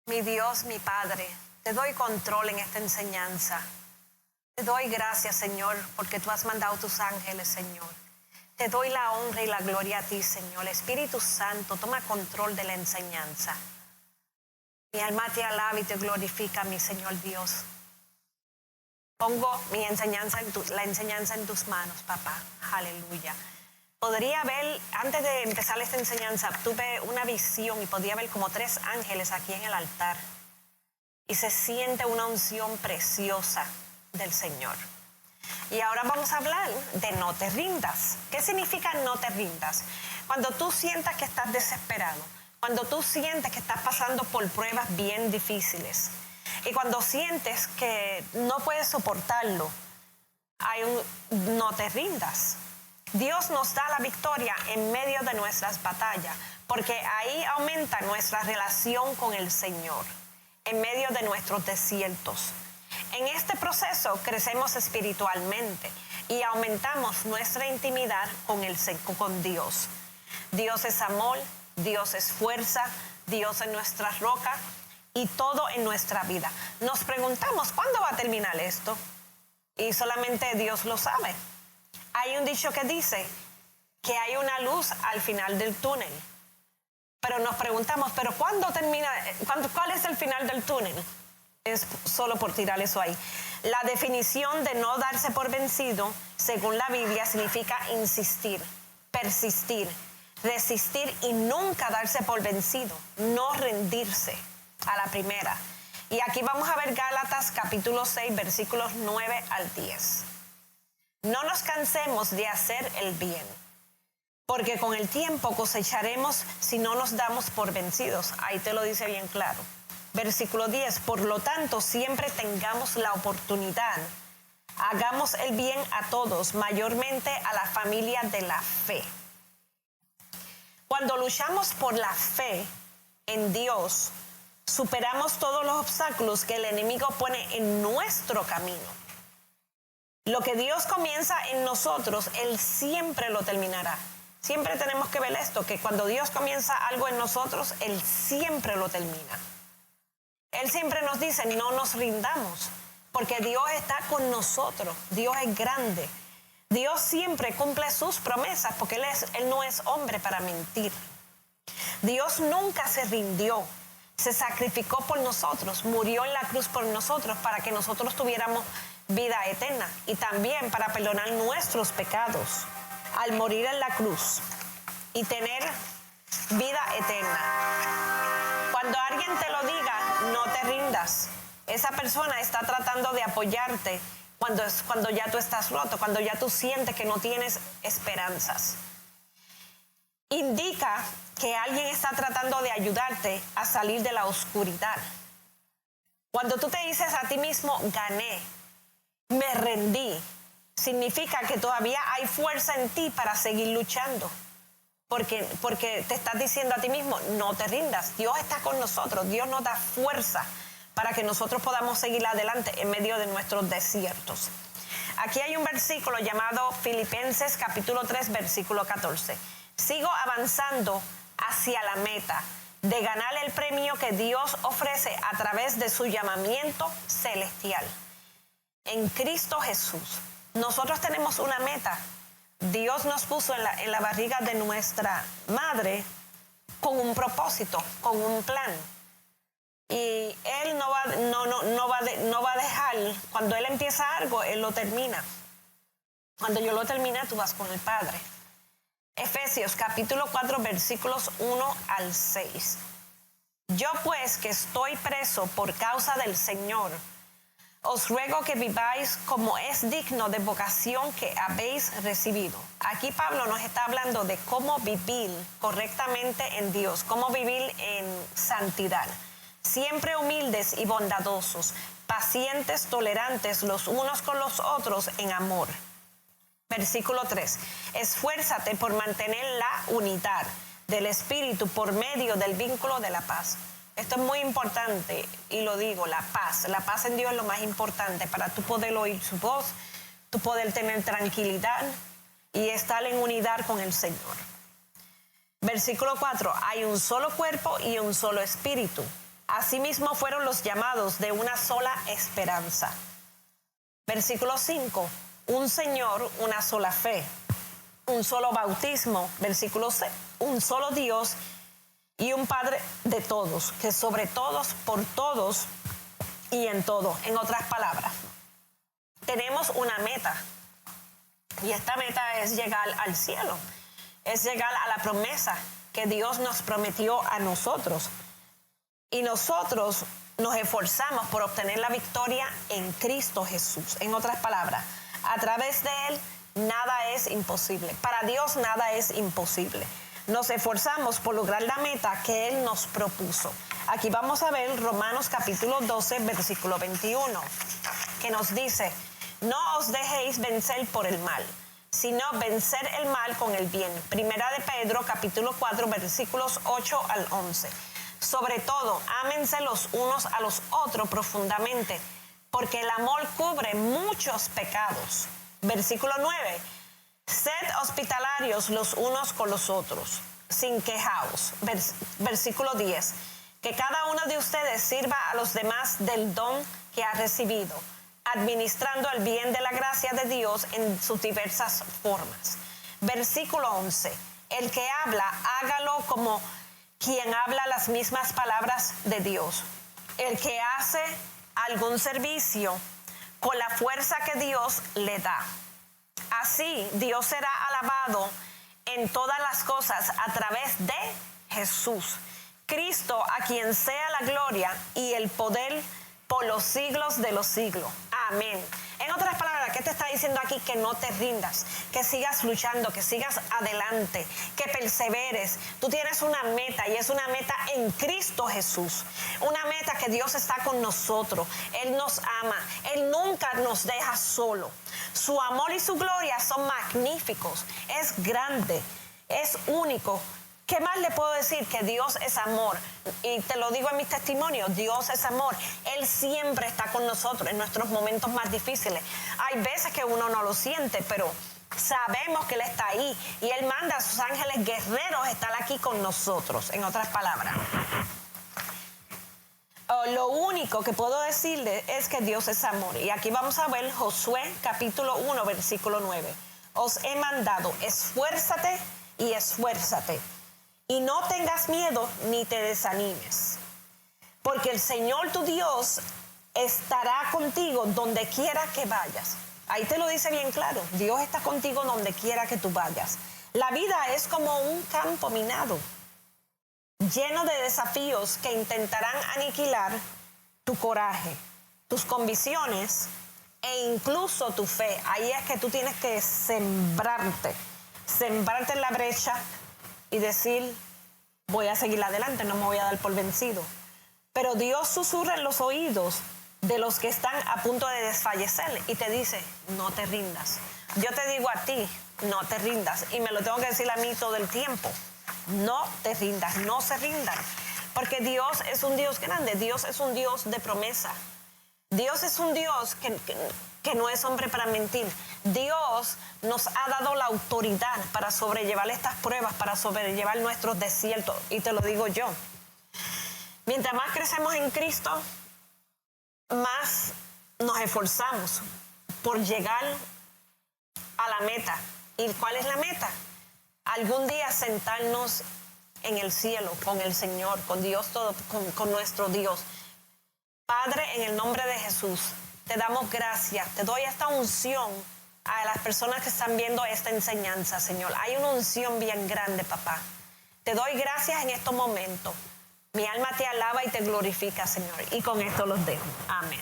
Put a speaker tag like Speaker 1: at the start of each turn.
Speaker 1: Mi Dios, mi Padre, te doy control en esta enseñanza. Te doy gracias, Señor, porque tú has mandado tus ángeles, Señor. Te doy la honra y la gloria a ti, Señor. Espíritu Santo, toma control de la enseñanza. Mi alma te alaba y te glorifica, mi Señor Dios. Pongo la enseñanza en tus manos, papá. Aleluya. Podría ver, antes de empezar esta enseñanza, tuve una visión y podía ver como 3 ángeles aquí en el altar. Y se siente una unción preciosa del Señor. Y ahora vamos a hablar de no te rindas. ¿Qué significa no te rindas? Cuando tú sientas que estás desesperado, cuando tú sientes que estás pasando por pruebas bien difíciles y cuando sientes que no puedes soportarlo, hay un no te rindas. Dios nos da la victoria en medio de nuestras batallas, porque ahí aumenta nuestra relación con el Señor, en medio de nuestros desiertos. En este proceso crecemos espiritualmente y aumentamos nuestra intimidad con Dios. Dios es amor, Dios es fuerza, Dios es nuestra roca y todo en nuestra vida. Nos preguntamos, ¿cuándo va a terminar esto? Y solamente Dios lo sabe. Hay un dicho que dice que hay una luz al final del túnel. Pero nos preguntamos, ¿pero cuándo termina? ¿Cuál es el final del túnel? Es solo por tirar eso ahí. La definición de no darse por vencido, según la Biblia, significa insistir, persistir, resistir y nunca darse por vencido, no rendirse a la primera. Y aquí vamos a ver Gálatas capítulo 6, versículos 9 al 10. No nos cansemos de hacer el bien, porque con el tiempo cosecharemos si no nos damos por vencidos. Ahí te lo dice bien claro. Versículo 10, por lo tanto, siempre tengamos la oportunidad. Hagamos el bien a todos, mayormente a la familia de la fe. Cuando luchamos por la fe en Dios, superamos todos los obstáculos que el enemigo pone en nuestro camino. Lo que Dios comienza en nosotros, Él siempre lo terminará. Siempre tenemos que ver esto, que cuando Dios comienza algo en nosotros, Él siempre lo termina. Él siempre nos dice, no nos rindamos, porque Dios está con nosotros. Dios es grande. Dios siempre cumple sus promesas, porque Él no es hombre para mentir. Dios nunca se rindió. Se sacrificó por nosotros, murió en la cruz por nosotros para que nosotros tuviéramos vida eterna y también para perdonar nuestros pecados al morir en la cruz y tener vida eterna. Cuando alguien te lo diga, no te rindas. Esa persona está tratando de apoyarte cuando ya tú estás roto, cuando ya tú sientes que no tienes esperanzas. Indica que alguien está tratando de ayudarte a salir de la oscuridad. Cuando tú te dices a ti mismo, gané, me rendí, significa que todavía hay fuerza en ti para seguir luchando. Porque te estás diciendo a ti mismo, no te rindas. Dios está con nosotros, Dios nos da fuerza para que nosotros podamos seguir adelante en medio de nuestros desiertos. Aquí hay un versículo llamado Filipenses capítulo 3, versículo 14. Sigo avanzando hacia la meta de ganar el premio que Dios ofrece a través de su llamamiento celestial. En Cristo Jesús. Nosotros tenemos una meta. Dios nos puso en la barriga de nuestra madre con un propósito, con un plan. Y Él no va a dejar, cuando Él empieza algo, Él lo termina. Cuando yo lo termine, tú vas con el Padre. Efesios capítulo 4, versículos 1 al 6. Yo pues que estoy preso por causa del Señor, os ruego que viváis como es digno de vocación que habéis recibido. Aquí Pablo nos está hablando de cómo vivir correctamente en Dios, cómo vivir en santidad. Siempre humildes y bondadosos, pacientes, tolerantes los unos con los otros en amor. Versículo 3. Esfuérzate por mantener la unidad del Espíritu por medio del vínculo de la paz. Esto es muy importante y lo digo, la paz. La paz en Dios es lo más importante para tú poder oír su voz, tú poder tener tranquilidad y estar en unidad con el Señor. Versículo 4. Hay un solo cuerpo y un solo espíritu. Asimismo fueron los llamados de una sola esperanza. Versículo 5. Un Señor, una sola fe, un solo bautismo. Versículo 6. Un solo Dios y un Padre de todos, que sobre todos, por todos y en todo. En otras palabras, tenemos una meta. Y esta meta es llegar al cielo. Es llegar a la promesa que Dios nos prometió a nosotros. Y nosotros nos esforzamos por obtener la victoria en Cristo Jesús. En otras palabras, a través de Él nada es imposible. Para Dios nada es imposible. Nos esforzamos por lograr la meta que Él nos propuso. Aquí vamos a ver Romanos capítulo 12, versículo 21, que nos dice: no os dejéis vencer por el mal, sino vencer el mal con el bien. Primera de Pedro capítulo 4, versículos 8 al 11. Sobre todo, ámense los unos a los otros profundamente, porque el amor cubre muchos pecados. Versículo 9. Sed hospitalarios los unos con los otros, sin quejaos. Versículo 10. Que cada uno de ustedes sirva a los demás del don que ha recibido, administrando el bien de la gracia de Dios en sus diversas formas. Versículo 11. El que habla, hágalo como quien habla las mismas palabras de Dios. El que hace algún servicio con la fuerza que Dios le da. Así Dios será alabado en todas las cosas a través de Jesús, Cristo, a quien sea la gloria y el poder por los siglos de los siglos. Amén. En otras palabras, ¿qué te está diciendo aquí? Que no te rindas, que sigas luchando, que sigas adelante, que perseveres. Tú tienes una meta y es una meta en Cristo Jesús. Una meta que Dios está con nosotros. Él nos ama. Él nunca nos deja solo. Su amor y su gloria son magníficos. Es grande, es único. ¿Qué más le puedo decir? Que Dios es amor. Y te lo digo en mis testimonios, Dios es amor. Él siempre está con nosotros en nuestros momentos más difíciles. Hay veces que uno no lo siente, pero sabemos que Él está ahí. Y Él manda a sus ángeles guerreros a estar aquí con nosotros, en otras palabras. Lo único que puedo decirle es que Dios es amor. Y aquí vamos a ver Josué capítulo 1, versículo 9. Os he mandado, esfuérzate y esfuérzate. Y no tengas miedo ni te desanimes, porque el Señor tu Dios estará contigo donde quiera que vayas. Ahí te lo dice bien claro, Dios está contigo donde quiera que tú vayas. La vida es como un campo minado, lleno de desafíos que intentarán aniquilar tu coraje, tus convicciones e incluso tu fe. Ahí es que tú tienes que sembrarte en la brecha y decir: voy a seguir adelante, no me voy a dar por vencido. Pero Dios susurra en los oídos de los que están a punto de desfallecer y te dice: no te rindas. Yo te digo a ti, no te rindas, y me lo tengo que decir a mí todo el tiempo: no te rindas, no se rindan, porque Dios es un Dios grande. Dios es un Dios de promesa. Dios es un Dios que no es hombre para mentir. Dios nos ha dado la autoridad para sobrellevar estas pruebas, para sobrellevar nuestros desiertos. Y te lo digo yo. Mientras más crecemos en Cristo, más nos esforzamos por llegar a la meta. ¿Y cuál es la meta? Algún día sentarnos en el cielo con el Señor, con Dios todo, con nuestro Dios. Padre, en el nombre de Jesús, te damos gracias, te doy esta unción a las personas que están viendo esta enseñanza, Señor. Hay una unción bien grande, papá. Te doy gracias en estos momentos. Mi alma te alaba y te glorifica, Señor. Y con esto los dejo. Amén.